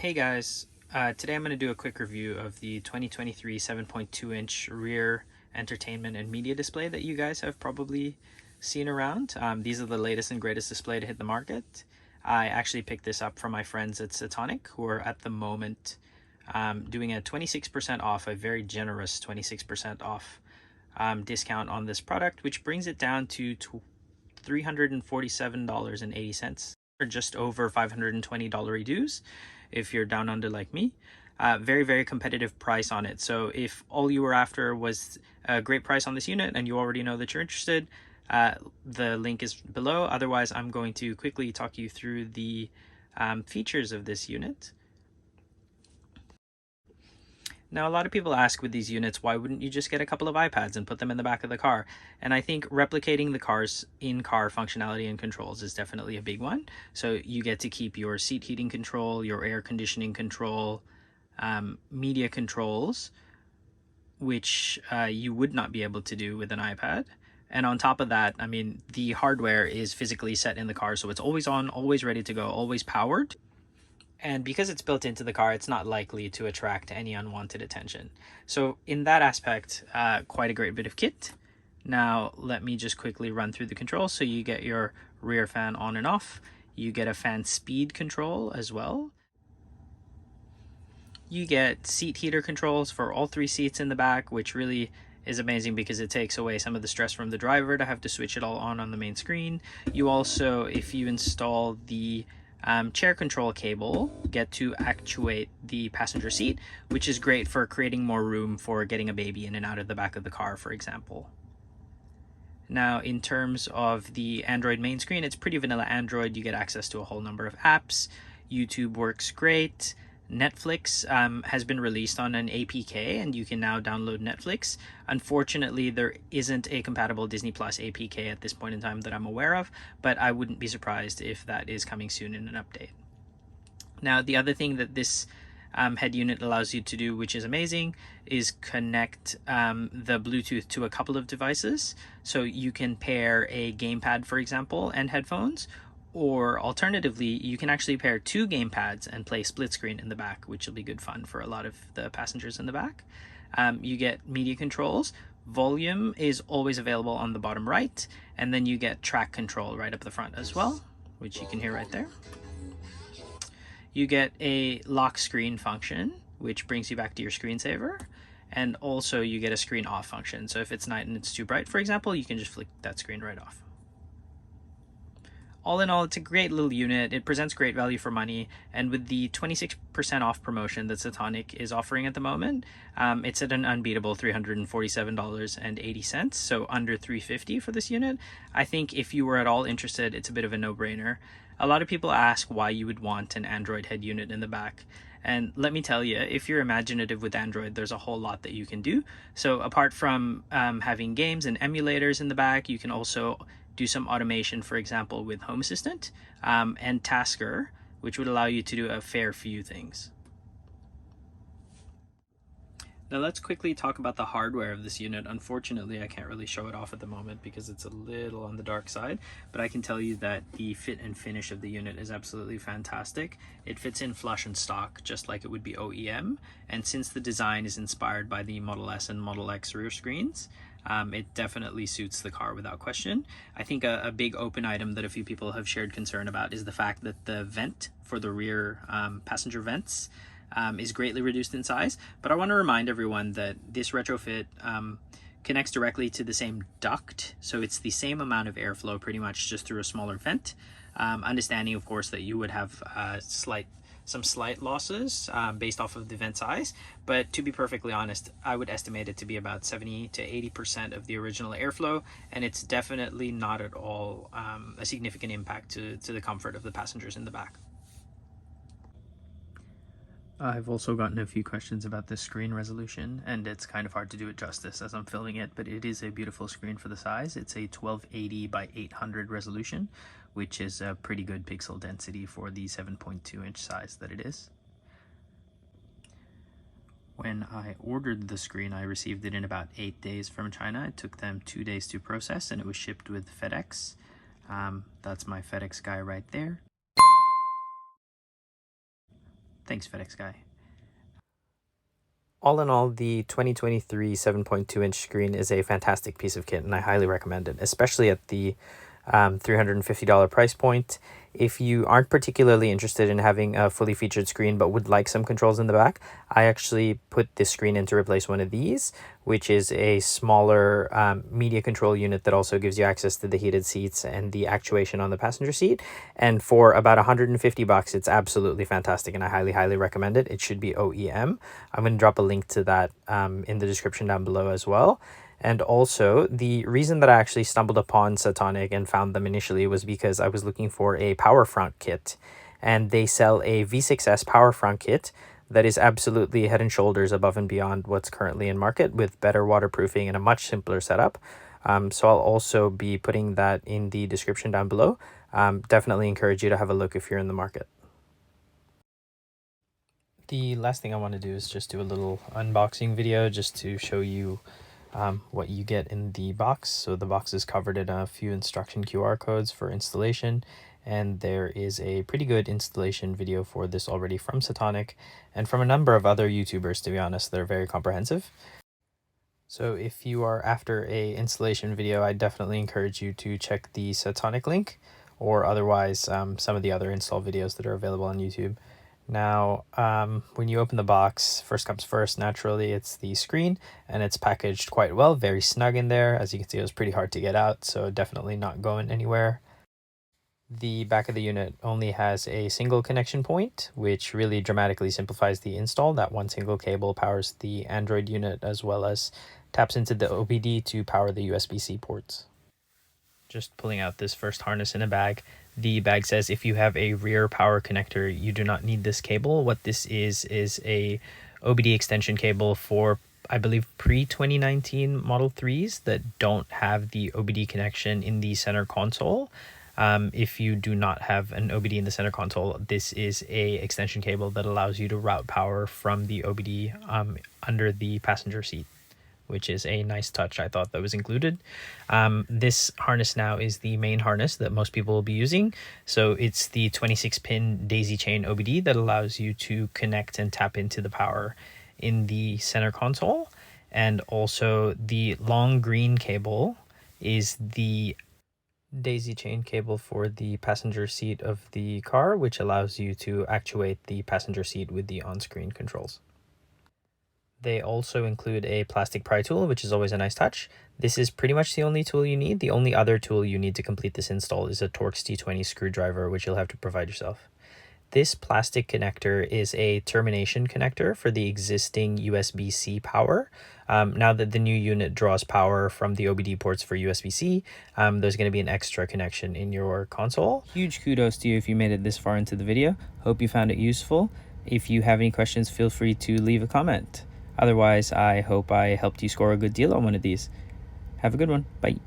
Hey guys, today I'm going to do a quick review of the 2023 7.2-inch rear entertainment and media display that you guys have probably seen around. These are the latest and greatest display to hit the market. I actually picked this up from my friends at Satonic, who are at the moment doing a 26% off, a very generous 26% off discount on this product, which brings it down to $347.80, or just over $520 dues if you're down under like me. Very competitive price on it. So if all you were after was a great price on this unit and you already know that you're interested, the link is below. Otherwise, I'm going to quickly talk you through the features of this unit. Now, a lot of people ask with these units, why wouldn't you just get a couple of iPads and put them in the back of the car? And I think replicating the car's in-car functionality and controls is definitely a big one. So you get to keep your seat heating control, your air conditioning control, media controls, which you would not be able to do with an iPad. And on top of that, I mean, the hardware is physically set in the car, so it's always on, always ready to go, always powered. And because it's built into the car, it's not likely to attract any unwanted attention. So in that aspect, quite a great bit of kit. Now, let me just quickly run through the controls. So you get your rear fan on and off. You get a fan speed control as well. You get seat heater controls for all 3 seats in the back, which really is amazing because it takes away some of the stress from the driver to have to switch it all on the main screen. You also, if you install the chair control cable, get to actuate the passenger seat, which is great for creating more room for getting a baby in and out of the back of the car, for example. Now, in terms of the Android main screen, it's pretty vanilla Android. You get access to a whole number of apps. YouTube works great. Netflix has been released on an APK, and you can now download Netflix. Unfortunately, there isn't a compatible Disney Plus APK at this point in time that I'm aware of, but I wouldn't be surprised if that is coming soon in an update. Now, the other thing that this head unit allows you to do, which is amazing, is connect the Bluetooth to a couple of devices. So you can pair a gamepad, for example, and headphones, or alternatively, you can actually pair 2 gamepads and play split screen in the back, which will be good fun for a lot of the passengers in the back. You get media controls. Volume is always available on the bottom right, and then you get track control right up the front as well, which you can hear right there. You get a lock screen function, which brings you back to your screensaver. And also you get a screen off function. So if it's night and it's too bright, for example, you can just flick that screen right off. All in all, it's a great little unit. It presents great value for money. And with the 26% off promotion that Satonic is offering at the moment, it's at an unbeatable $347.80. So under $350 for this unit. I think if you were at all interested, it's a bit of a no-brainer. A lot of people ask why you would want an Android head unit in the back. And let me tell you, if you're imaginative with Android, there's a whole lot that you can do. So apart from having games and emulators in the back, you can also do some automation, for example, with Home Assistant and Tasker, which would allow you to do a fair few things. Now let's quickly talk about the hardware of this unit. Unfortunately, I can't really show it off at the moment because it's a little on the dark side, but I can tell you that the fit and finish of the unit is absolutely fantastic. It fits in flush and stock, just like it would be OEM, and since the design is inspired by the Model S and Model X rear screens, it definitely suits the car without question. I think a big open item that a few people have shared concern about is the fact that the vent for the rear passenger vents is greatly reduced in size, but I want to remind everyone that this retrofit connects directly to the same duct, so it's the same amount of airflow pretty much, just through a smaller vent. Understanding, of course, that you would have some slight losses based off of the vent size, but to be perfectly honest, I would estimate it to be about 70 to 80% of the original airflow, and it's definitely not at all a significant impact to the comfort of the passengers in the back. I've also gotten a few questions about the screen resolution, and it's kind of hard to do it justice as I'm filming it, but it is a beautiful screen for the size. It's a 1280 by 800 resolution, which is a pretty good pixel density for the 7.2-inch size that it is. When I ordered the screen, I received it in about 8 days from China. It took them 2 days to process, and it was shipped with FedEx. That's my FedEx guy right there. Thanks, FedEx guy. All in all, the 2023 7.2-inch screen is a fantastic piece of kit, and I highly recommend it, especially at the $350 price point. If you aren't particularly interested in having a fully featured screen but would like some controls in the back, I actually put this screen in to replace one of these, which is a smaller media control unit that also gives you access to the heated seats and the actuation on the passenger seat. And for about $150, it's absolutely fantastic, and I highly recommend it. It should be OEM. I'm going to drop a link to that in the description down below as well. And also, the reason that I actually stumbled upon Satonic and found them initially was because I was looking for a power front kit, and they sell a V6S power front kit that is absolutely head and shoulders above and beyond what's currently in market, with better waterproofing and a much simpler setup. So I'll also be putting that in the description down below. Definitely encourage you to have a look if you're in the market. The last thing I want to do is just do a little unboxing video just to show you what you get in the box. So the box is covered in a few instruction QR codes for installation, and there is a pretty good installation video for this already from Satonic and from a number of other YouTubers. To be honest, they're very comprehensive. So if you are after a installation video, I definitely encourage you to check the Satonic link, or otherwise some of the other install videos that are available on YouTube. Now, when you open the box, first comes first, naturally, it's the screen, and it's packaged quite well, very snug in there. As you can see, it was pretty hard to get out, so definitely not going anywhere. The back of the unit only has a single connection point, which really dramatically simplifies the install. That one single cable powers the Android unit as well as taps into the OBD to power the USB-C ports. Just pulling out this first harness in a bag. The bag says if you have a rear power connector, you do not need this cable. What this is a OBD extension cable for, I believe, pre-2019 Model 3s that don't have the OBD connection in the center console. If you do not have an OBD in the center console, this is a extension cable that allows you to route power from the OBD under the passenger seat, which is a nice touch. I thought that was included. This harness now is the main harness that most people will be using. So it's the 26-pin daisy chain OBD that allows you to connect and tap into the power in the center console. And also the long green cable is the daisy chain cable for the passenger seat of the car, which allows you to actuate the passenger seat with the on-screen controls. They also include a plastic pry tool, which is always a nice touch. This is pretty much the only tool you need. The only other tool you need to complete this install is a Torx T20 screwdriver, which you'll have to provide yourself. This plastic connector is a termination connector for the existing USB-C power. Now that the new unit draws power from the OBD ports for USB-C, there's going to be an extra connection in your console. Huge kudos to you if you made it this far into the video. Hope you found it useful. If you have any questions, feel free to leave a comment. Otherwise, I hope I helped you score a good deal on one of these. Have a good one. Bye.